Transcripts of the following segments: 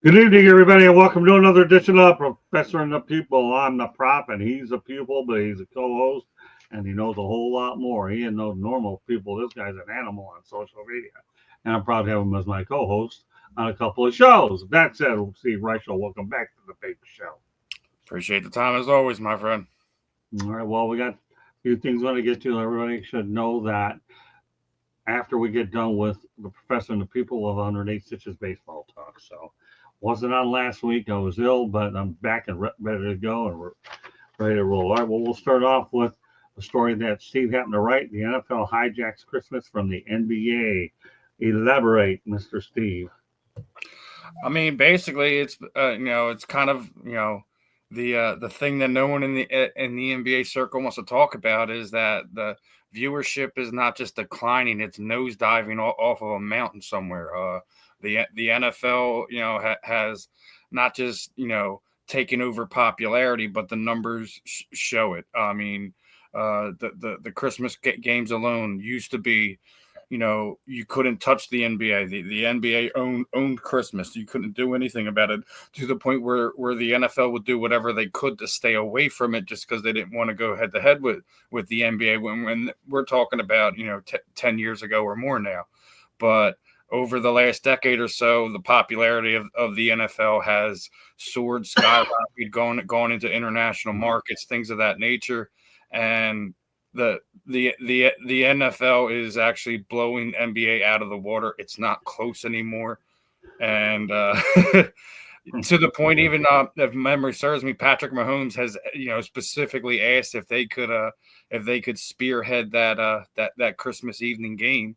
Good evening, everybody, and welcome to another edition of Professor and the Pupil. I'm the prof, and he's a pupil, but he's a co-host, and he knows a whole lot more. He ain't no normal people. This guy's an animal on social media, and I'm proud to have him as my co-host on a couple of shows. That said, Steve Reichel, welcome back to the big show. Appreciate the time as always, my friend. All right, well, we got a few things we want to get to. Everybody should know that after we get done with the Professor and the People of 108 Stitches baseball talk. So, wasn't on last week. I was ill, but I'm back and ready to go, and we're ready to roll. All right, well, we'll start off with a story that Steve happened to write. The NFL hijacks Christmas from the NBA. Elaborate, Mr. Steve. I mean, basically, it's kind of the thing that no one in the NBA circle wants to talk about is that the viewership is not just declining; it's nosediving off of a mountain somewhere. The NFL, has not just taken over popularity, but the numbers show it. I mean, the Christmas games alone used to be, you couldn't touch the NBA. The NBA owned Christmas. You couldn't do anything about it, to the point where the NFL would do whatever they could to stay away from it, just because they didn't want to go head to head with the NBA. When we're talking about 10 years ago or more now, but over the last decade or so, the popularity of the NFL has soared, skyrocketed, gone into international markets, things of that nature, and the NFL is actually blowing NBA out of the water. It's not close anymore, and to the point, even if memory serves me, Patrick Mahomes has specifically asked if they could spearhead that Christmas evening game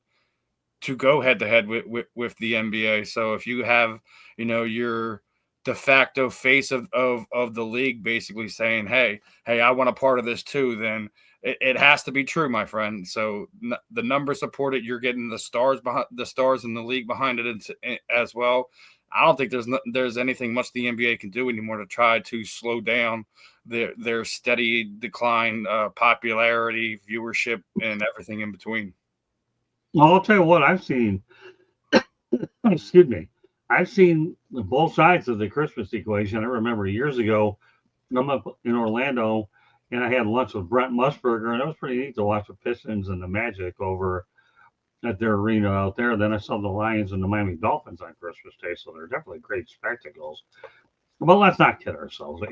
to go head to head with the NBA. So if you have your de facto face of the league basically saying, hey, I want a part of this too, then it has to be true, my friend. So the numbers support it. You're getting the stars in the league behind it as well. I don't think there's anything much the NBA can do anymore to try to slow down their steady decline, popularity, viewership, and everything in between. Well, I'll tell you what I've seen. Excuse me. I've seen both sides of the Christmas equation. I remember years ago, I'm up in Orlando, and I had lunch with Brent Musburger, and it was pretty neat to watch the Pistons and the Magic over at their arena out there. Then I saw the Lions and the Miami Dolphins on Christmas Day, so they're definitely great spectacles. But let's not kid ourselves.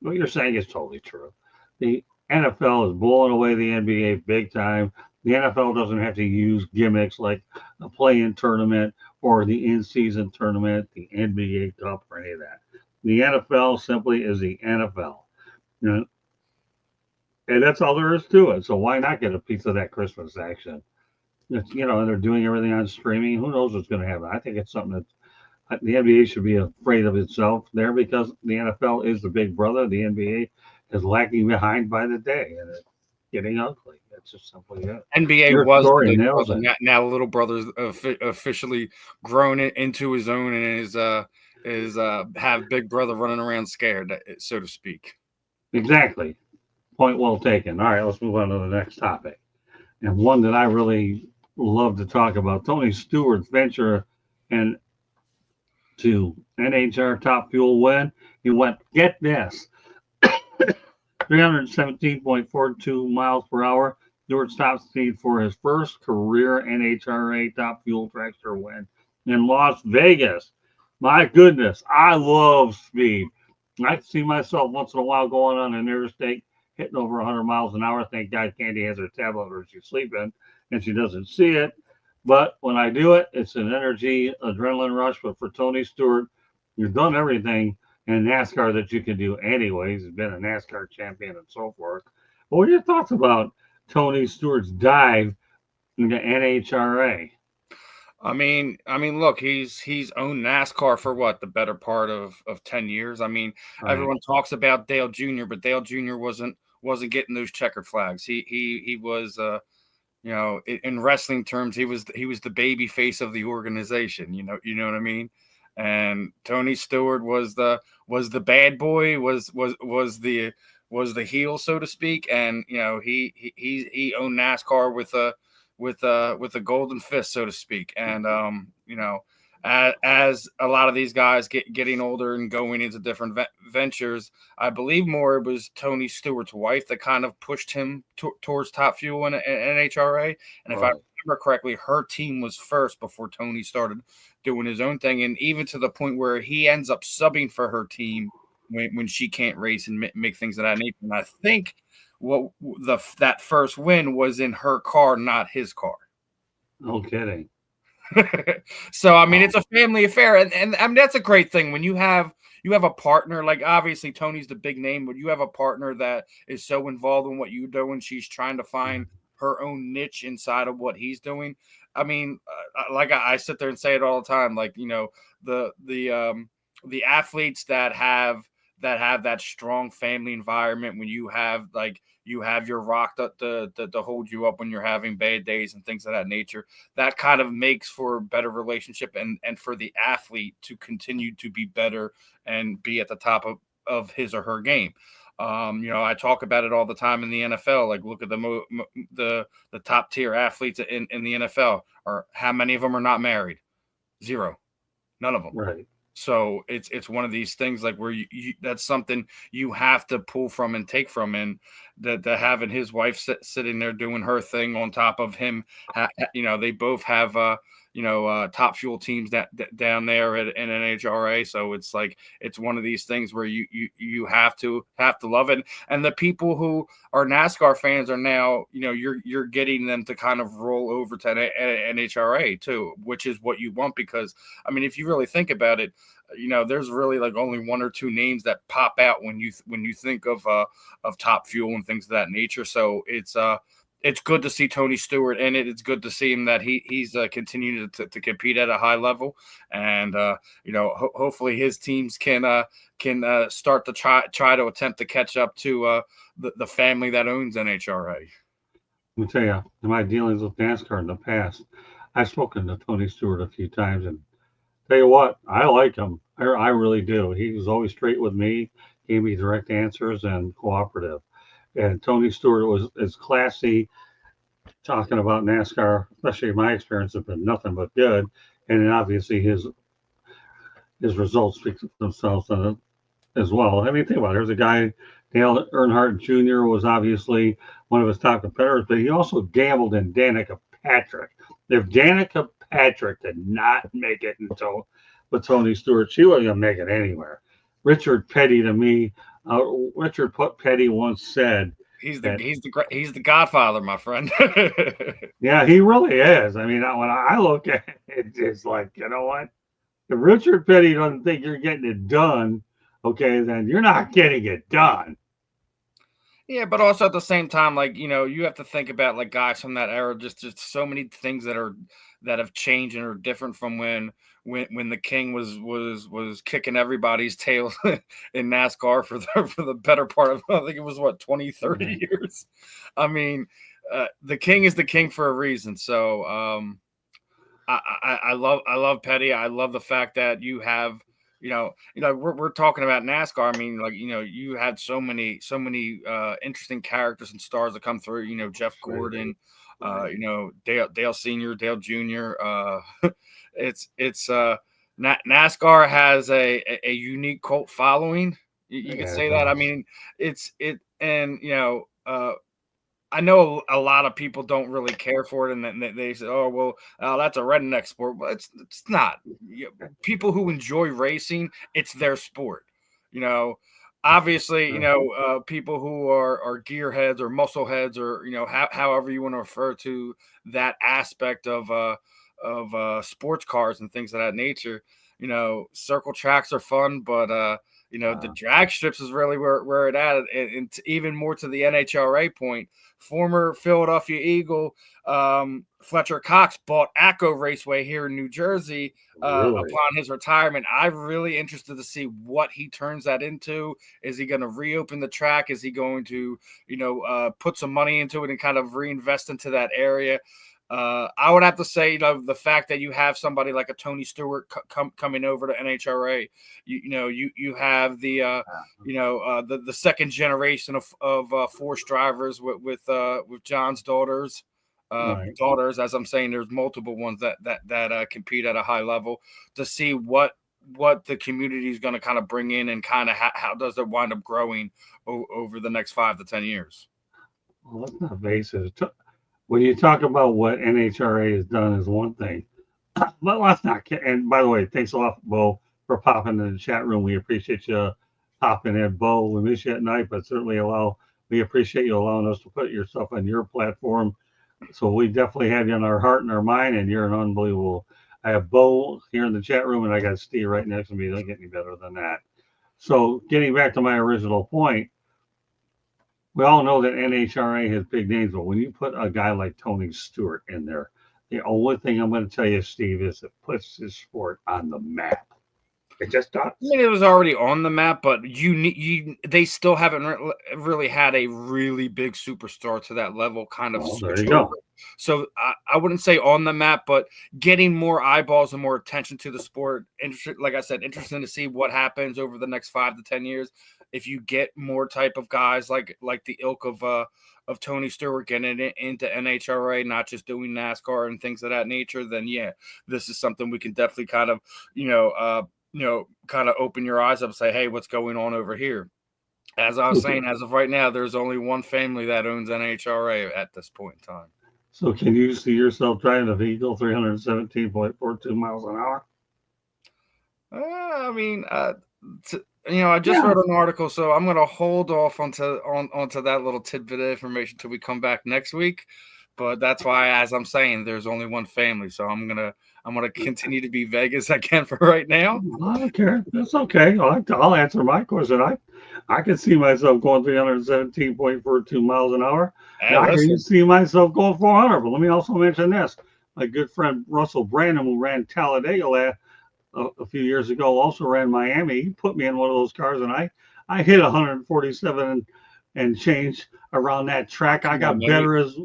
What you're saying is totally true. The NFL is blowing away the NBA big time. The NFL doesn't have to use gimmicks like a play-in tournament or the in-season tournament, the NBA Cup, or any of that. The NFL simply is the NFL. You know, and that's all there is to it. So why not get a piece of that Christmas action? And they're doing everything on streaming. Who knows what's going to happen? I think it's something that the NBA should be afraid of itself there, because the NFL is the big brother. The NBA is lagging behind by the day, and it's getting ugly. That's just simply it. NBA Your was the story big nails brother. it. Now little brother's officially grown into his own and is have big brother running around scared, so to speak. Exactly. Point well taken. All right, let's move on to the next topic. And one that I really love to talk about, Tony Stewart's venture and to NHR Top Fuel win. He went, get this, 317.42 miles per hour. Stewart's top speed for his first career NHRA Top Fuel Dragster win in Las Vegas. My goodness, I love speed. I see myself once in a while going on an interstate hitting over 100 miles an hour. Thank God Candy has her tablet or she's sleeping and she doesn't see it. But when I do it, it's an energy, adrenaline rush. But for Tony Stewart, you've done everything in NASCAR that you can do anyways. He's been a NASCAR champion and so forth. But what are your thoughts about Tony Stewart's dive into NHRA? Look, he's owned NASCAR for what, the better part of 10 years. I mean, Right. everyone talks about Dale Jr., but Dale Jr. wasn't getting those checkered flags. He was in wrestling terms, he was the baby face of the organization. You know what I mean. And Tony Stewart was the bad boy, was the heel, so to speak. And he owned NASCAR with a golden fist, so to speak. And as a lot of these guys getting older and going into different ventures, I believe more it was Tony Stewart's wife that kind of pushed him towards Top Fuel and NHRA. And if I remember correctly, her team was first before Tony started doing his own thing. And even to the point where he ends up subbing for her team when she can't race and make things of that nature. And I think that first win was in her car, not his car. No kidding. So I mean, it's a family affair, and I mean that's a great thing when you have a partner. Like obviously Tony's the big name, but you have a partner that is so involved in what you do, and she's trying to find her own niche inside of what he's doing. I mean, like I sit there and say it all the time. Like the athletes that have that strong family environment, when you have your rock to hold you up when you're having bad days and things of that nature, that kind of makes for a better relationship and for the athlete to continue to be better and be at the top of his or her game. I talk about it all the time in the NFL. Like, look at the top tier athletes in the NFL, or how many of them are not married? Zero, none of them. Right. So it's one of these things like where you that's something you have to pull from and take from, and that having his wife sitting there doing her thing on top of him, they both have Top Fuel teams that down there at NHRA. So it's like it's one of these things where you have to love it. And the people who are NASCAR fans are now you're getting them to kind of roll over to NHRA too, which is what you want, because I mean if you really think about it, there's really like only one or two names that pop out when you think of Top Fuel and things of that nature. So it's good to see Tony Stewart in it. It's good to see him that he's continuing to compete at a high level, and hopefully his teams can start to try to attempt to catch up to the family that owns NHRA. Let me tell you, in my dealings with NASCAR in the past, I've spoken to Tony Stewart a few times, and tell you what, I like him. I really do. He was always straight with me, gave me direct answers, and cooperative. And Tony Stewart is classy, talking about NASCAR, especially in my experience, have been nothing but good. And then obviously his results speak for themselves as well. I mean, think about it. There's a guy, Dale Earnhardt Jr. was obviously one of his top competitors, but he also gambled in Danica Patrick. If Danica Patrick did not make it until with Tony Stewart, she wasn't going to make it anywhere. Richard Petty, to me, Richard Petty once said, he's the Godfather, my friend. Yeah, he really is. I mean, when I look at it, it's like, you know what? If Richard Petty doesn't think you're getting it done, okay, then you're not getting it done. Yeah, but also at the same time, like you have to think about like guys from that era. Just so many things that have changed and are different from when the King was kicking everybody's tail in NASCAR for the better part of, I think it was 20, 30 years. I mean, the King is the King for a reason. So I love Petty. I love the fact that you have. We're talking about NASCAR. I mean, like, you had so many interesting characters and stars that come through. Jeff Gordon, Dale Senior, Dale Junior. It's NASCAR has a unique cult following. You could say that. I mean, I know a lot of people don't really care for it, and then they say, "Oh, well, that's a redneck sport." Well, it's not. People who enjoy racing, it's their sport. Obviously, people who are gearheads or muscle heads, or however you want to refer to that aspect of sports cars and things of that nature. Circle tracks are fun, but the drag strips is really where it at, and even more to the NHRA point. Former Philadelphia Eagle Fletcher Cox bought ACO Raceway here in New Jersey upon his retirement. I'm really interested to see what he turns that into. Is he going to reopen the track? Is he going to, put some money into it and kind of reinvest into that area? I would have to say, the fact that you have somebody like a Tony Stewart coming over to NHRA, you have the second generation of Force drivers with John's daughters. Right. daughters. As I'm saying, there's multiple ones that compete at a high level to see what the community is going to kind of bring in and kind of how does it wind up growing over the next 5 to 10 years. Well, let's not face it. When you talk about what NHRA has done is one thing, but let's not. And by the way, thanks a lot, Bo, for popping in the chat room. We appreciate you popping in, Bo. We miss you at night, but certainly we appreciate you allowing us to put yourself on your platform. So we definitely have you in our heart and our mind, and you're an unbelievable. I have Bo here in the chat room, and I got Steve right next to me. Don't get any better than that. So getting back to my original point, we all know that NHRA has big names, but when you put a guy like Tony Stewart in there, the only thing I'm going to tell you, Steve, is it puts this sport on the map. It just does. I mean, it was already on the map, but they still haven't really had a really big superstar to that level kind of Well, there switch you over. go. So I wouldn't say on the map, but getting more eyeballs and more attention to the sport. Like I said, interesting to see what happens over the next 5 to 10 years. If you get more type of guys like the ilk of Tony Stewart getting into NHRA, not just doing NASCAR and things of that nature, then yeah, this is something we can definitely kind of, kind of open your eyes up and say, hey, what's going on over here? As I was saying, as of right now, there's only one family that owns NHRA at this point in time. So can you see yourself driving a vehicle 317.42 miles an hour? I mean, I just wrote an article, so I'm going to hold off onto that little tidbit of information till we come back next week. But that's why, as I'm saying, there's only one family, so I'm gonna continue to be vague as I can for right now. I don't care. That's okay. I'll answer my question. I can see myself going 317.42 miles an hour. Hey, I can see myself going 400. But let me also mention this. My good friend Russell Brandon, who ran Talladega a few years ago, also ran Miami. He put me in one of those cars, and I hit 147 and change around that track. I got better as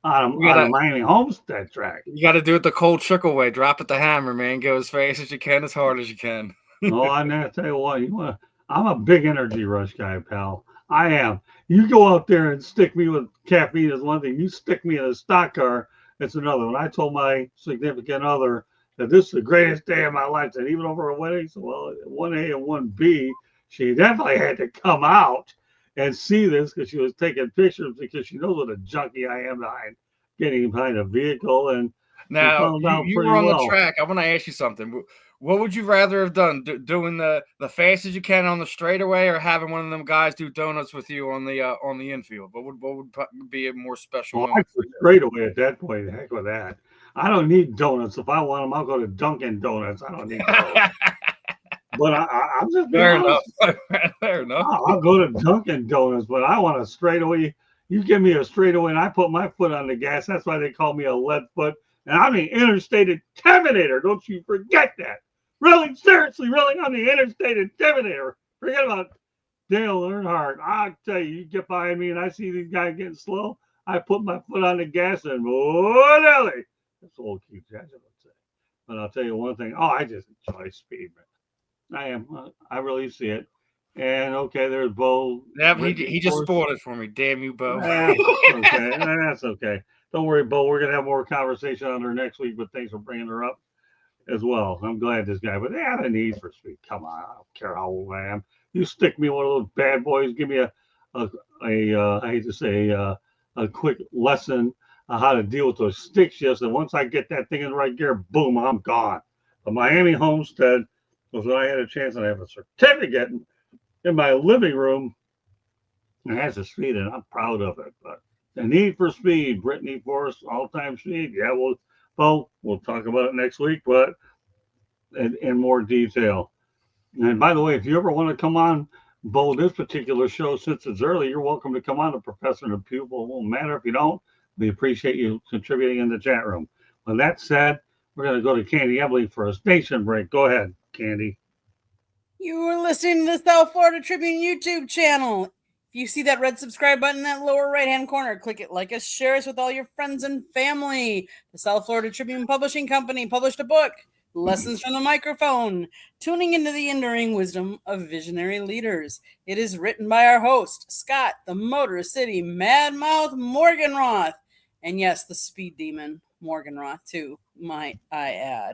on a Miami Homestead track. You got to do it the cold trickle way. Drop it the hammer, man. Go as fast as you can, as hard as you can. Oh, I'm gonna tell you what. I'm a big energy rush guy, pal. I am. You go out there and stick me with caffeine is one thing. You stick me in a stock car, it's another. When I told my significant other that this is the greatest day of my life, and even over a wedding, so well, 1A and 1B, she definitely had to come out and see this because she was taking pictures because she knows what a junkie I am getting behind a vehicle. And now you were on the track. I want to ask you something. What would you rather have done? Doing the fast as you can on the straightaway, or having one of them guys do donuts with you on the infield? What would be a more special? Well, I go straightaway at that point. The heck with that. I don't need donuts. If I want them, I'll go to Dunkin' Donuts. I don't need those. But I'm just being honest. Fair enough. I'll go to Dunkin' Donuts, but I want a straightaway. You give me a straightaway, and I put my foot on the gas. That's why they call me a lead foot. And I'm the interstate intimidator. Don't you forget that. Really, seriously, really, I'm the interstate intimidator. Forget about Dale Earnhardt. I'll tell you, you get behind me and I see these guys getting slow. I put my foot on the gas and oh, Nelly. That's old Keith Jackson would say. But I'll tell you one thing. I just enjoy speed, man. I am. I really see it. And okay, there's Bo. Yeah, he just spoiled it for me. Damn you, Bo. Okay. That's okay. Don't worry, Bo. We're going to have more conversation on her next week, but thanks for bringing her up as well. I'm glad this guy, but they have a need for speed. Come on. I don't care how old I am. You stick me one of those bad boys, give me I hate to say, a quick lesson on how to deal with those stick shifts. And once I get that thing in the right gear, boom, I'm gone. The Miami Homestead was when I had a chance and I have a certificate in my living room. It has a speed, and I'm proud of it. But the need for speed, Brittany Force, all-time speed. Yeah, we'll talk about it next week, but in more detail. And by the way, if you ever want to come on, Bo, this particular show, since it's early, you're welcome to come on. The professor and the pupil. It won't matter if you don't. We appreciate you contributing in the chat room. With that said, we're going to go to Candy Ebley for a station break. Go ahead, Candy. You are listening to the South Florida Tribune YouTube channel. If you see that red subscribe button in that lower right-hand corner, click it, like us, share us with all your friends and family. The South Florida Tribune Publishing Company published a book, Lessons from the Microphone, tuning into the enduring wisdom of visionary leaders. It is written by our host, Scott, the Motor City Madmouth Morganroth, And yes, the speed demon, Morganroth, too, might I add.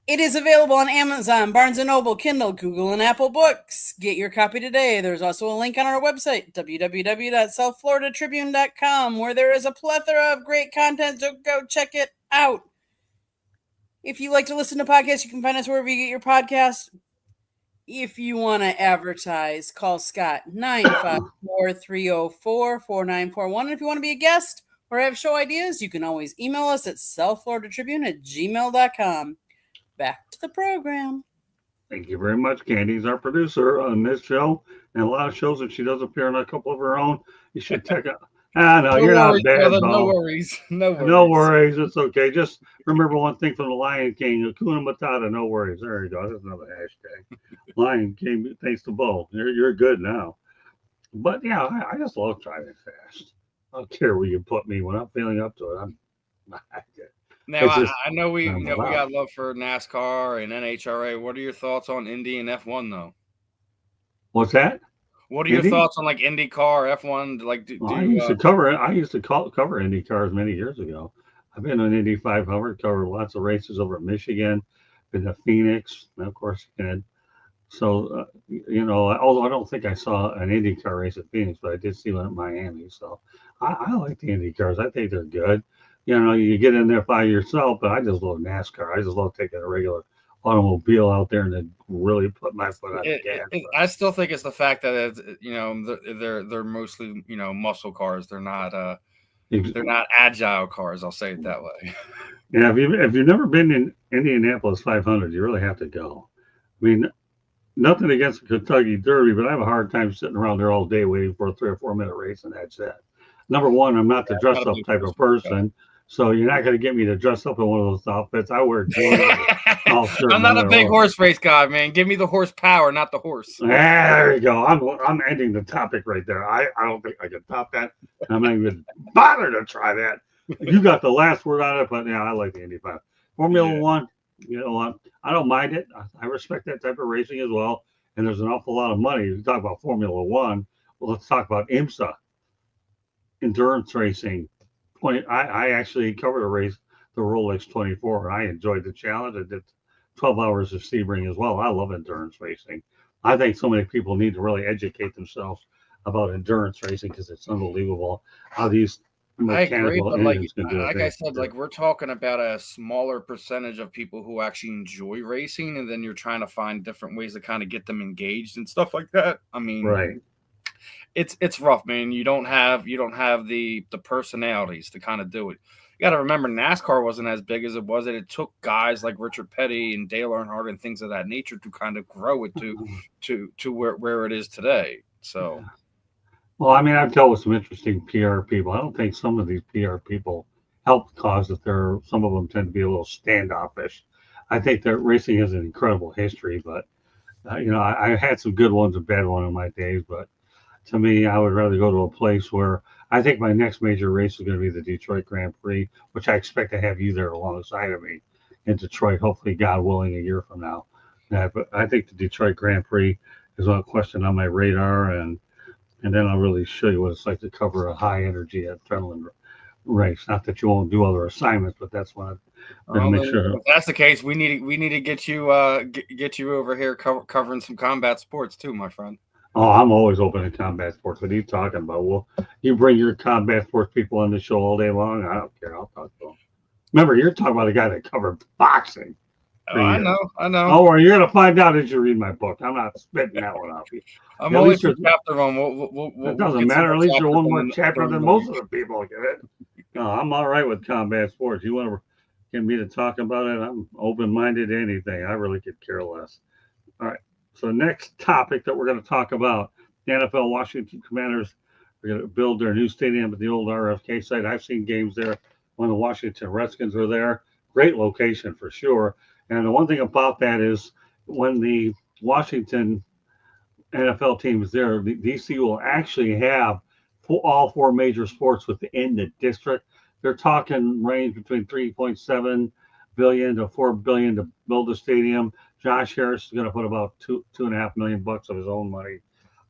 It is available on Amazon, Barnes & Noble, Kindle, Google, and Apple Books. Get your copy today. There's also a link on our website, www.southfloridatribune.com, where there is a plethora of great content, so go check it out. If you like to listen to podcasts, you can find us wherever you get your podcasts. If you want to advertise, call Scott 954-304-4941. If you want to be a guest or have show ideas, you can always email us at southfloridatribune@gmail.com. Back to the program. Thank you very much. Candy's our producer on this show and a lot of shows that she does appear on a couple of her own. You should check out. No, No you're worries, not bad, brother. Bo. No worries. No worries. No worries. It's okay. Just remember one thing from the Lion King. Hakuna Matata, no worries. There you go. That's another hashtag. Lion King, thanks to Bo. You're good now. But yeah, I just love driving fast. I don't care where you put me. When I'm feeling up to it, Now, it's just, I know we I'm we allowed. got love for NASCAR and NHRA. What are your thoughts on Indy and F1 though? What's that? What are your Indy? thoughts on like IndyCar, F1? Like, I used to cover Indy cars many years ago. I've been on Indy 500, covered lots of races over in Michigan, been to Phoenix, and of course, and so although I don't think I saw an Indy car race at Phoenix, but I did see one at Miami. So I like the Indy cars. I think they're good. You get in there by yourself, but I just love NASCAR. I just love taking a regular automobile out there and then really put my foot on the gas. I still think it's the fact that they're mostly muscle cars. They're not agile cars. I'll say it that way. Yeah, if you've never been in Indianapolis 500, you really have to go. I mean, nothing against the Kentucky Derby, but I have a hard time sitting around there all day waiting for a 3 or 4 minute race, and that's it. Number one, I'm not the dress up type of person, so you're not going to get me to dress up in one of those outfits. I wear jeans. I'm not a big horse race guy, man. Give me the horsepower, not the horse. There you go. I'm ending the topic right there. I don't think I can top that. I'm not even bother to try that. You got the last word on it, but yeah, I like the Indy 5. Formula One, you know what? I don't mind it. I respect that type of racing as well. And there's an awful lot of money. You talk about Formula One. Well, let's talk about IMSA, endurance racing. I actually covered a race, the Rolex 24, and I enjoyed the challenge. I did 12 hours of Sebring as well. I love endurance racing. I think so many people need to really educate themselves about endurance racing because it's unbelievable how these mechanical engines can do it. Like I said, like we're talking about a smaller percentage of people who actually enjoy racing, and then you're trying to find different ways to kind of get them engaged and stuff like that. I mean, right. It's rough, man. You don't have the personalities to kind of do it. You got to remember, NASCAR wasn't as big as it was. It took guys like Richard Petty and Dale Earnhardt and things of that nature to kind of grow it to where it is today. So, well, I mean, I've dealt with some interesting PR people. I don't think some of these PR people help the cause. That some of them tend to be a little standoffish. I think that racing has an incredible history, but I had some good ones and bad ones in my days, but. To me, I would rather go to a place where I think my next major race is going to be the Detroit Grand Prix, which I expect to have you there alongside of me in Detroit, hopefully, God willing, a year from now. But I think the Detroit Grand Prix is a question on my radar, and then I'll really show you what it's like to cover a high-energy adrenaline race. Not that you won't do other assignments, but that's what I'm going to make sure. If that's the case, we need to get you get you over here covering some combat sports too, my friend. Oh, I'm always open to combat sports. What are you talking about? Well, you bring your combat sports people on the show all day long. I don't care. I'll talk to them. Remember, you're talking about a guy that covered boxing. Oh, I know. Oh, well, you're going to find out as you read my book. I'm not spitting that one out. I'm only for chapter one. It doesn't matter. At least you're one more chapter than most of the people get it. No, I'm all right with combat sports. You want to get me to talk about it? I'm open-minded to anything. I really could care less. All right. So next topic that we're going to talk about, the NFL Washington Commanders are going to build their new stadium at the old RFK site. I've seen games there when the Washington Redskins were there. Great location for sure. And the one thing about that is when the Washington NFL team is there, the DC will actually have all 4 major sports within the district. They're talking range between $3.7 billion to $4 billion to build a stadium. Josh Harris is going to put about $2.5 million of his own money.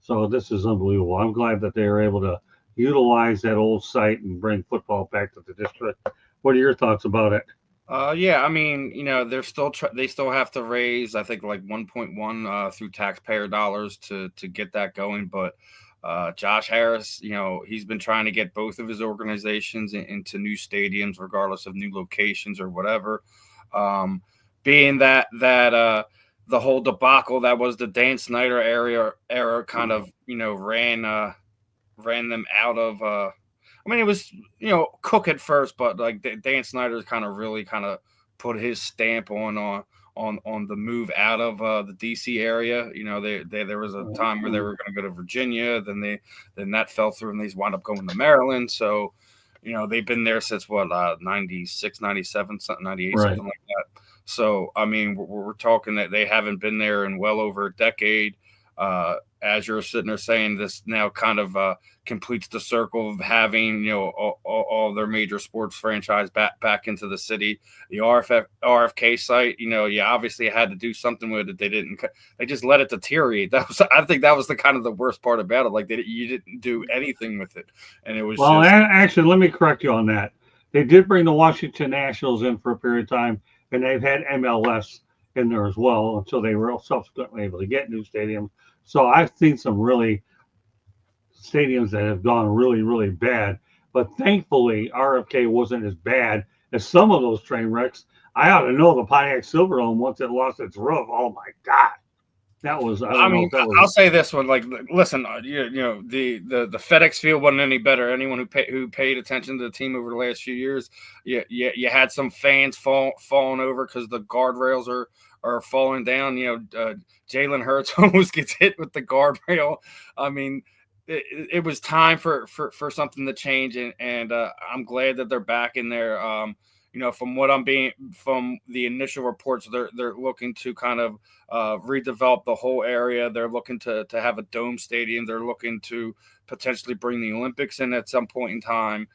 So this is unbelievable. I'm glad that they are able to utilize that old site and bring football back to the district. What are your thoughts about it? Yeah, I mean, they're still they still have to raise, I think, like 1.1 through taxpayer dollars to get that going. But Josh Harris, he's been trying to get both of his organizations into new stadiums, regardless of new locations or whatever. Um, being that the whole debacle that was the Dan Snyder era kind of ran them out of. I mean, it was Cook at first, but like Dan Snyder's kind of really kind of put his stamp on the move out of the DC area. There was a time where they were going to go to Virginia, then that fell through, and they wound up going to Maryland. So, they've been there since what 96, 97, something 98, Right. something like that. So, I mean, we're talking that they haven't been there in well over a decade. As you're sitting there saying, this now kind of completes the circle of having all their major sports franchise back into the city. The RFK site, you obviously had to do something with it. They just let it deteriorate. I think that was the kind of the worst part about it. Like you didn't do anything with it, and it was actually, let me correct you on that. They did bring the Washington Nationals in for a period of time, and they've had MLS in there as well until they were subsequently able to get new stadiums. So I've seen some really stadiums that have gone really, really bad. But thankfully, RFK wasn't as bad as some of those train wrecks. I ought to know the Pontiac Silverdome once it lost its roof. Oh my God, that was. I'll say this one. Like, listen, the FedEx Field wasn't any better. Anyone who paid attention to the team over the last few years, you had some fans falling over because the guardrails are falling down. Jalen Hurts almost gets hit with the guardrail. I mean, it was time for something to change, and I'm glad that they're back in there. From the initial reports, they're looking to kind of redevelop the whole area. They're looking to have a dome stadium. They're looking to potentially bring the Olympics in at some point in time.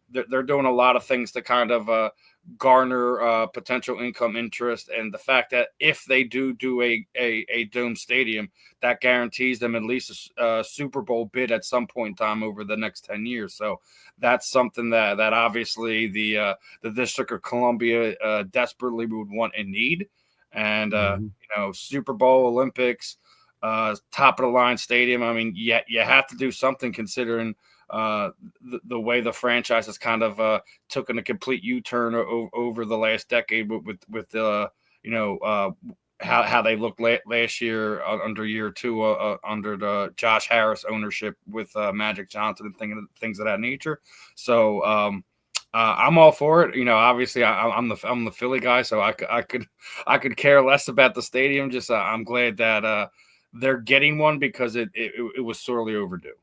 They're doing a lot of things to kind of garner potential income interest, and the fact that if they do a dome stadium, that guarantees them at least a Super Bowl bid at some point in time over the next 10 years. So that's something that obviously the District of Columbia desperately would want and need. And Super Bowl, Olympics, top of the line stadium. I mean, you have to do something considering the way the franchise has kind of taken a complete U-turn over the last decade with how they looked last year under year two under the Josh Harris ownership with Magic Johnson and things of that nature. So I'm all for it. Obviously I'm the Philly guy, so I could care less about the stadium. Just I'm glad that they're getting one because it was sorely overdue.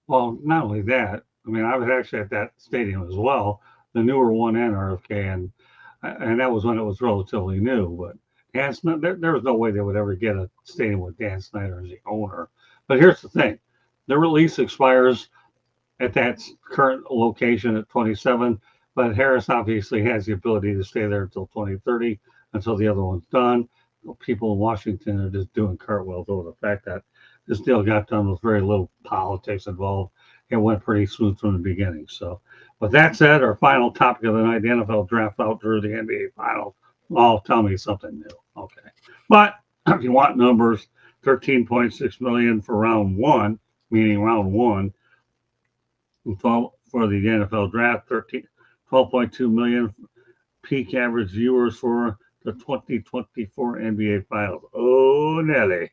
Well, not only that, I mean, I was actually at that stadium as well, the newer one and RFK, and that was when it was relatively new. But there was no way they would ever get a stadium with Dan Snyder as the owner. But here's the thing: the lease expires at that current location at 27, but Harris obviously has the ability to stay there until 2030, until the other one's done. People in Washington are just doing cartwheels over the fact that this deal got done with very little politics involved. It went pretty smooth from the beginning. So, with that said, our final topic of the night: the NFL draft outdrew the NBA Finals. Oh, tell me something new. Okay, but if you want numbers, 13.6 million for round one, meaning round one. For the NFL draft, 12.2 million peak average viewers for the 2024 NBA Finals. Oh, Nelly.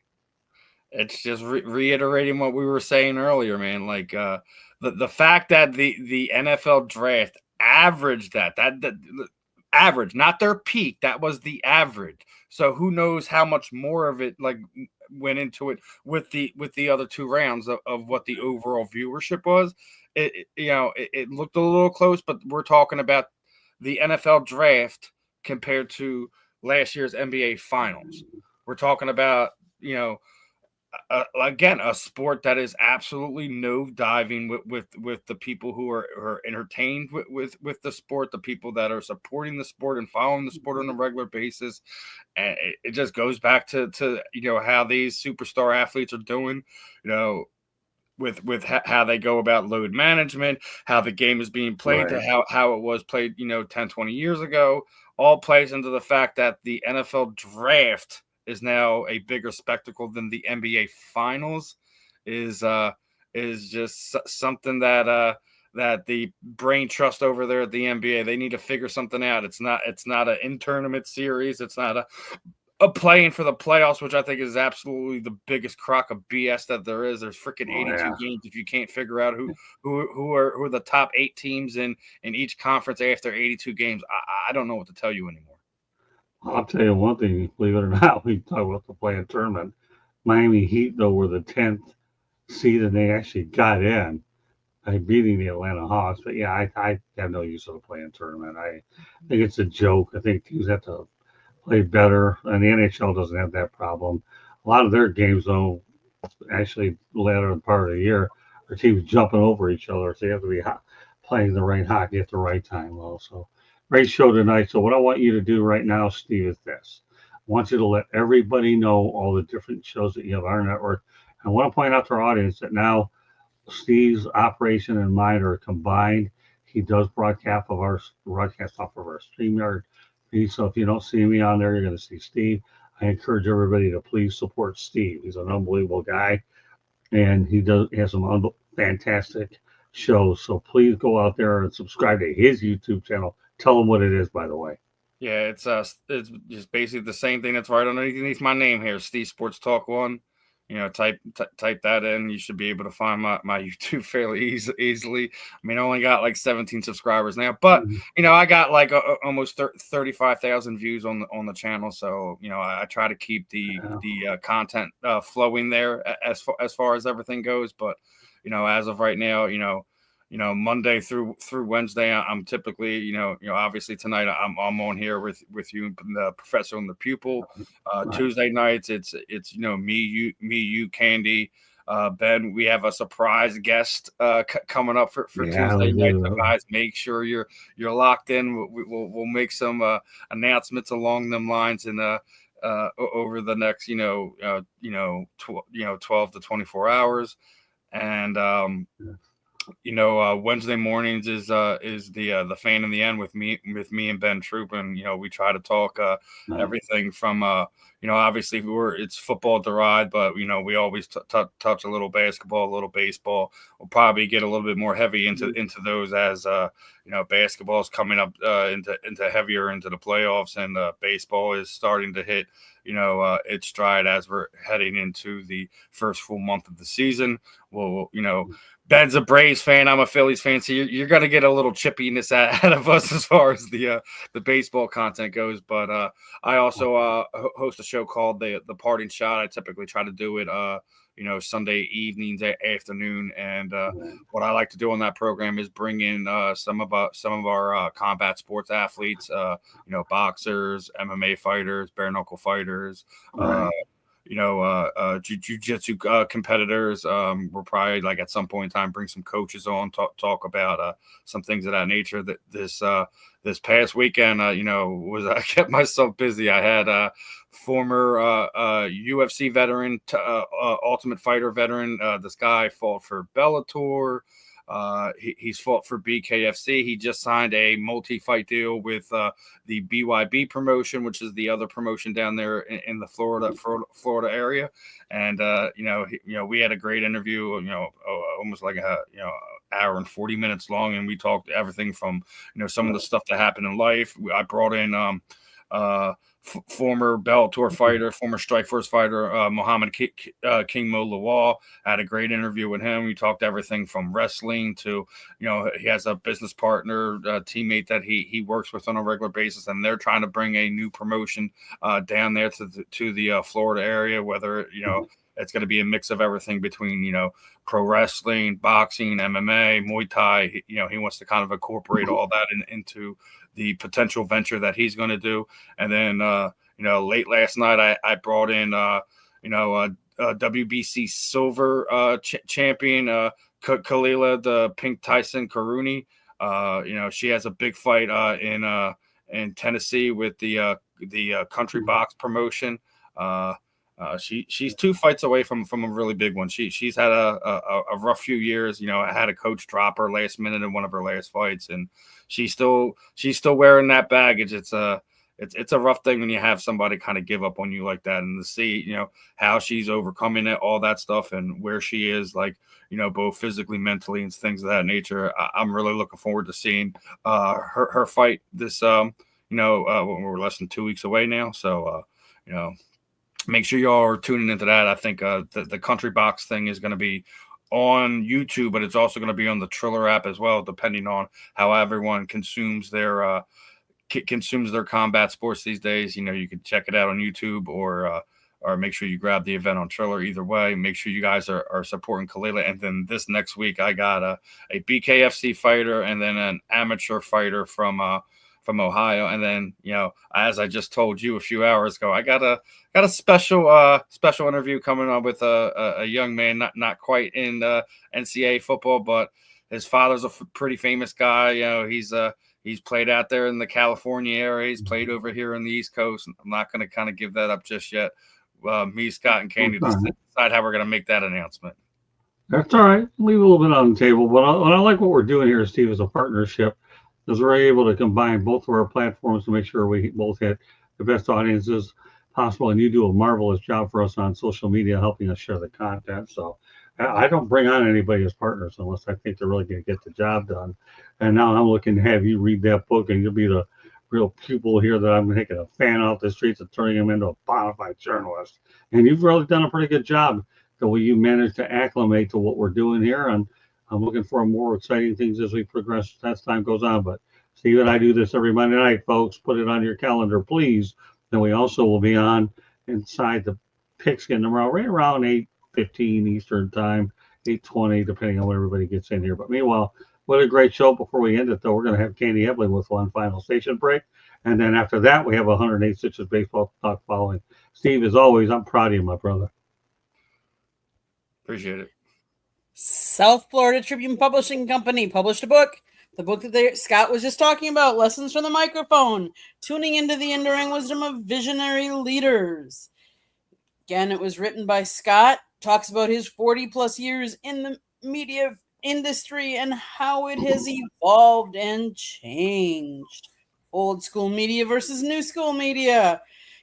It's just reiterating what we were saying earlier, man. Like the fact that the NFL draft averaged that average, not their peak, that was the average. So who knows how much more of it like went into it with the other two rounds of what the overall viewership was. It looked a little close, but we're talking about the NFL draft compared to last year's NBA Finals. We're talking about again, a sport that is absolutely no diving with the people who are entertained with the sport, the people that are supporting the sport and following the sport on a regular basis. And it just goes back to how these superstar athletes are doing. how they go about load management, how the game is being played, Right. to how it was played, 10, 20 years ago, all plays into the fact that the NFL draft is now a bigger spectacle than the NBA finals is just something that the brain trust over there at the NBA. They need to figure something out. It's not an in-tournament series. It's not a playing for the playoffs, which I think is absolutely the biggest crock of BS that there is. There's freaking 82 games if you can't figure out who are the top 8 teams in each conference after 82 games. I don't know what to tell you anymore. I'll tell you one thing, believe it or not, we talk about the play-in tournament. Miami Heat, though, were the 10th seed, and they actually got in by beating the Atlanta Hawks. But yeah, I have no use of the play-in tournament. I think it's a joke. I think teams have to play better, and the NHL doesn't have that problem. A lot of their games, though, actually later part of the year, our teams jumping over each other, so you have to be playing the right hockey at the right time. Also, great show tonight. So what I want you to do right now, Steve, is this: I want you to let everybody know all the different shows that you have on our network. I want to point out to our audience that now Steve's operation and mine are combined. He does broadcast off of our StreamYard feed. So if you don't see me on there, you're going to see Steve. I encourage everybody to please support Steve. He's an unbelievable guy, and he has some fantastic shows. So please go out there and subscribe to his YouTube channel. Tell him what it is, by the way. Yeah, it's just basically the same thing that's right underneath my name here, Steve Sports Talk 1. Type that in. You should be able to find my YouTube fairly easily. I mean, I only got like 17 subscribers now, but I got like almost 35,000 views on the channel. So I try to keep the content flowing there as far as everything goes. But as of right now, Monday through Wednesday, I'm typically, obviously tonight I'm on here with you, the professor and the pupil. Right. Tuesday nights, it's me, you, Candy, Ben. We have a surprise guest coming up for Tuesday night. So guys, make sure you're locked in. We'll make some announcements along them lines and over the next 12 to 24 hours, and Wednesday mornings is the fan in the end with me and Ben Troop, and we try to talk everything from obviously it's football derived, but we always touch a little basketball, a little baseball. We'll probably get a little bit more heavy into those as basketball is coming up into heavier into the playoffs, and baseball is starting to hit its stride as we're heading into the first full month of the season. Well, Ben's a Braves fan. I'm a Phillies fan. So you're going to get a little chippiness out of us as far as the baseball content goes. But I also host a show called the Parting Shot. I typically try to do it, Sunday evenings, afternoon. And what I like to do on that program is bring in some of our combat sports athletes, boxers, MMA fighters, bare knuckle fighters, jiu-jitsu competitors. We'll probably like at some point in time bring some coaches on, talk about some things of that nature. That this past weekend, I kept myself busy. I had former UFC veteran, Ultimate Fighter veteran. This guy fought for Bellator. He's fought for BKFC. He just signed a multi-fight deal with the BYB promotion, which is the other promotion down there in the Florida area. And we had a great interview. Almost like a hour and 40 minutes long, and we talked everything from some of the stuff that happened in life. I brought in former Bellator fighter, former Strikeforce fighter, Muhammad King Mo Lawal. I had a great interview with him. We talked everything from wrestling to, he has a business partner, teammate that he works with on a regular basis, and they're trying to bring a new promotion down there to the Florida area, whether, it's going to be a mix of everything between, pro wrestling, boxing, MMA, Muay Thai. He wants to kind of incorporate all that into the potential venture that he's going to do. And then, late last night, I brought in, WBC silver champion, Kalila, the Pink Tyson Karuni. She has a big fight in Tennessee with the Country Box promotion. She's 2 fights away from a really big one. She's had a rough few years. I had a coach drop her last minute in one of her last fights, and she's still wearing that baggage. It's a rough thing when you have somebody kind of give up on you like that, and to see how she's overcoming it, all that stuff, and where she is, like both physically, mentally, and things of that nature. I'm really looking forward to seeing her fight this. We're less than 2 weeks away now, so make sure y'all are tuning into that. I think the Country Box thing is going to be on YouTube, but it's also going to be on the Triller app as well, depending on how everyone consumes their combat sports these days. You can check it out on YouTube or make sure you grab the event on Triller. Either way, make sure you guys are supporting Kalila. And then this next week, I got a BKFC fighter and then an amateur fighter from Ohio. And then, as I just told you a few hours ago, I got a special interview coming on with a young man, not quite in NCAA football, but his father's a pretty famous guy. He's played out there in the California area. He's played over here on the East Coast. I'm not going to kind of give that up just yet. Me, Scott, and Candy decide how we're going to make that announcement. That's all right. Leave a little bit on the table. But I like what we're doing here, Steve, is a partnership, because we're able to combine both of our platforms to make sure we both hit the best audiences possible. And you do a marvelous job for us on social media, helping us share the content. So I don't bring on anybody as partners unless I think they're really going to get the job done. And now I'm looking to have you read that book, and you'll be the real pupil here that I'm taking a fan off the streets and turning him into a bona fide journalist. And you've really done a pretty good job the way you managed to acclimate to what we're doing here. And I'm looking for more exciting things as we progress as time goes on. But Steve and I do this every Monday night, folks. Put it on your calendar, please. Then we also will be on inside the pigskin tomorrow, right around 8:15 Eastern time, 8:20, depending on when everybody gets in here. But meanwhile, what a great show. Before we end it, though, we're going to have Candy Ebling with one final station break. And then after that, we have 108 Stitches Baseball Talk following. Steve, as always, I'm proud of you, my brother. Appreciate it. South Florida Tribune Publishing Company published a book. The book that Scott was just talking about, Lessons from the Microphone, tuning into the enduring wisdom of visionary leaders. Again, it was written by Scott, talks about his 40-plus years in the media industry and how it has evolved and changed. Old school media versus new school media.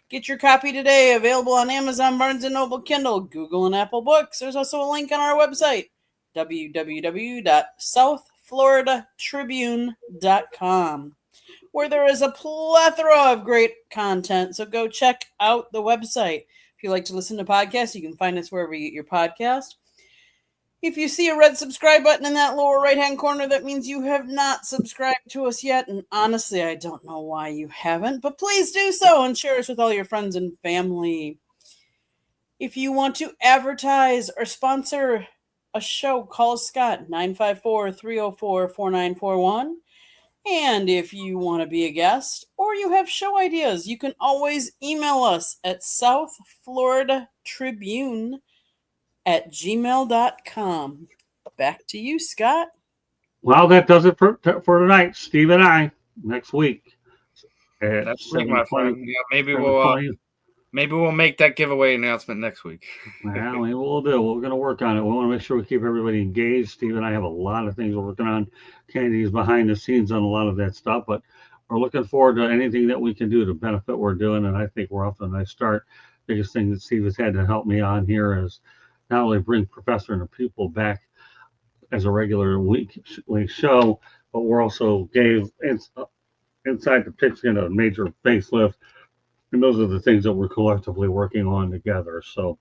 Get your copy today, available on Amazon, Barnes & Noble, Kindle, Google, and Apple Books. There's also a link on our website, www.southfloridatribune.com, where there is a plethora of great content. So go check out the website. If you like to listen to podcasts, you can find us wherever you get your podcast. If you see a red subscribe button in that lower right-hand corner, that means you have not subscribed to us yet. And honestly, I don't know why you haven't, but please do so and share us with all your friends and family. If you want to advertise or sponsor a show, call Scott, 954-304-4941. And if you want to be a guest or you have show ideas, you can always email us at southfloridatribune@gmail.com. Back to you, Scott. Well, that does it for tonight. Steve and I, next week. That's week, my friend. Yeah, maybe we'll make that giveaway announcement next week. Yeah, we'll do. We're going to work on it. We want to make sure we keep everybody engaged. Steve and I have a lot of things we're working on. Candy's behind the scenes on a lot of that stuff, but we're looking forward to anything that we can do to benefit what we're doing, and I think we're off to a nice start. Biggest thing that Steve has had to help me on here is not only bring Professor and the Pupil back as a regular weekly show, but we're also gave Inside the Pigskin a major facelift. And those are the things that we're collectively working on together. So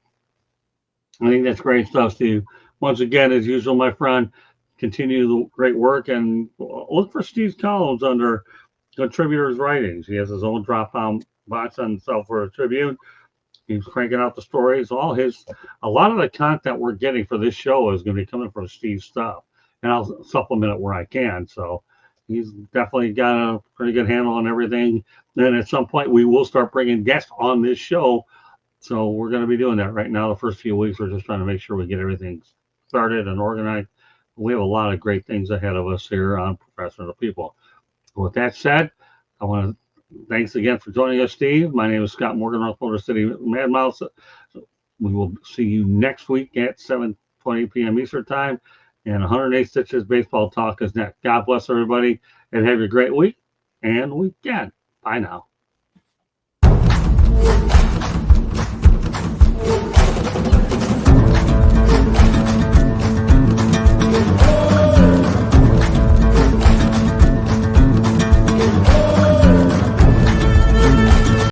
I think that's great stuff, Steve. Once again, as usual, my friend, continue the great work and look for Steve's columns under contributors' writings. He has his own drop-down box on South Florida Tribune. He's cranking out the stories. A lot of the content we're getting for this show is going to be coming from Steve's stuff, and I'll supplement it where I can. So he's definitely got a pretty good handle on everything. Then at some point we will start bringing guests on this show. So we're going to be doing that right now. The first few weeks, we're just trying to make sure we get everything started and organized. We have a lot of great things ahead of us here on Professor of the People. With that said, I want to Thanks again for joining us, Steve. My name is Scott Morgan, North Motor City Mad Mouse. We will see you next week at 7:20 p.m. Eastern Time. And 108 Stitches Baseball Talk is next. God bless everybody and have a great week and weekend. Bye now.